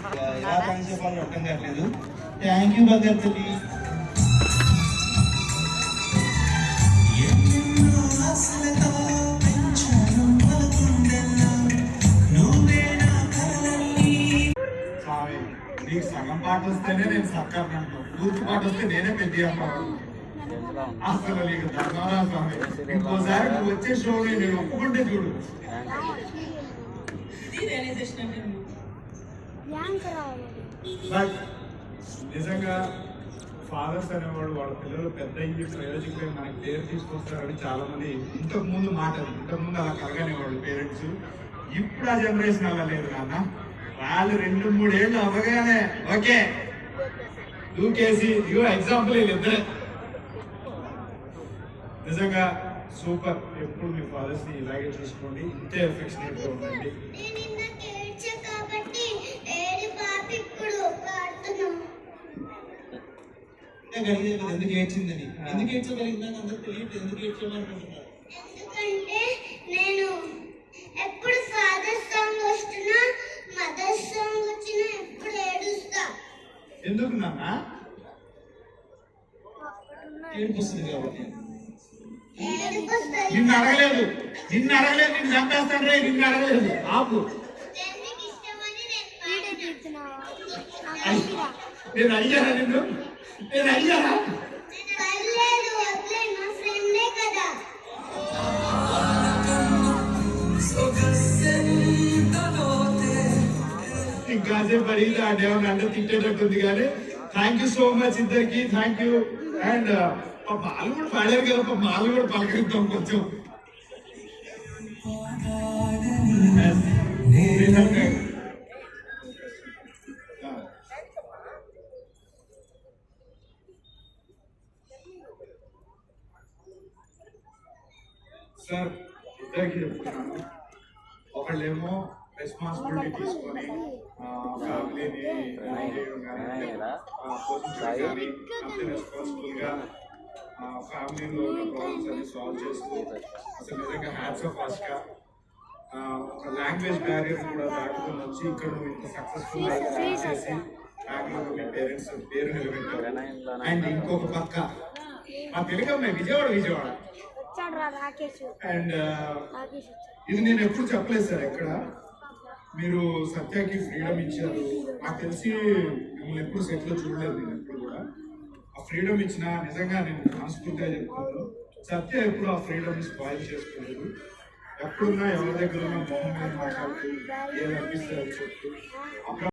ఎలా థ్యాంక్స్ చెప్పాలో అర్థం కావట్లేదు. థ్యాంక్ యూ బంగారు తల్లి. నీకు సగం పాట వస్తేనే నేను సర్కార్ అంటాను, పూర్తి పాట వస్తే నేనే పెద్ద అంటాను. అసలు నీకు ధర్మరా స్వామి, ఇంకోసారి నువ్వు వచ్చే షోని నేను ఒప్పుకుంటే చూడు. నిజంగా ఫాదర్స్ అనేవాడు వాళ్ళ పిల్లలు పెద్ద అయ్యి ప్రయోజకులై మనకి పేరు తీసుకొస్తారని చాలా మంది ఇంతకు ముందు అలా కలగనేవాళ్ళు పేరెంట్స్. ఇప్పుడు ఆ జనరేషన్ అలా లేదు నాన్న. వాళ్ళు 2-3 ఏళ్ళు అవ్వగానే ఓకే దూకేసి ఇగో ఎగ్జాంపుల్ వీళ్ళిద్దరే. నిజంగా సూపర్. ఎప్పుడు మీ ఫాదర్స్ ని ఇలాగే చూసుకోండి, ఇంతే ఎఫెక్షనేట్ గా ఉండండి. ఎందుకు ఏడ్చిందని, ఎందుకు ఏడ్చగలిగిందని అందరూ తెలియదు. ఎందుకు ఏడ్చామనుకుంటున్నారు? ఎందుకంటే నేను ఎప్పుడు ఫాదర్ సాంగ్ వస్తున్నా, మదర్ సాంగ్ వచ్చినా ఎప్పుడు ఏడుస్తా. ఎందుకు నాన్న? ఏడిపోతుంది కాబట్టి. నిన్ను అడగలేదు, నిన్ను చంపేస్తాను రే, నిన్ను అడగలేదు. ఆపు. నేను అయ్యారా నిన్ను? నేను అయ్యారా? ఇంకాసేపు అడిగితే ఆ డేవన్ అంటే తిట్టేటట్టుంది. కానీ థ్యాంక్ యూ సో మచ్ ఇద్దరికి, థ్యాంక్ యూ. అండ్ వాళ్ళు కూడా పాడారు కదా, వాళ్ళు కూడా పలకరిద్దాం కొంచెం. సార్ ఇద్దరికి చెప్తున్నాను, ఒకళ్ళేమో రెస్పాన్సిబిలిటీ తీసుకొని ఫ్యామిలీని రెస్పాన్సిబుల్ గా ఫ్యామిలీలో ఉన్న ప్రాబ్లమ్స్ అన్ని సాల్వ్ చేస్తూ అసలు నిజంగా హ్యాట్స్ ఆఫ్ ఆస్కా. ఒక లాంగ్వేజ్ బ్యారియర్ కూడా దాటుకొని వచ్చి ఇక్కడ నువ్వు ఇంత సక్సెస్ఫుల్ చేసి ఫ్యామిలీలో మీ పేరెంట్స్ పేరు నిలబెట్టారు. అండ్ ఇంకొక పక్క మా తెలుగు అమ్మాయి విజయవాడ. అండ్ ఇది నేను ఎప్పుడు చెప్పలేదు సార్ ఎక్కడ. మీరు సత్యాకి ఫ్రీడమ్ ఇచ్చారు. నాకు తెలిసి మిమ్మల్ని ఎప్పుడు సెట్లో చూడలేదు నేను ఎప్పుడు కూడా. ఆ ఫ్రీడమ్ ఇచ్చిన నిజంగా నేను మనస్ఫూర్తిగా చెప్తున్నాను. సత్య ఎప్పుడు ఆ ఫ్రీడమ్ స్పాయిల్ చేసుకోలేదు. ఎప్పుడున్నా ఎవరి దగ్గర ఉన్న మొహం మీద మాట్లాడుతూ ఏది అనిపిస్తే అది చెప్తూ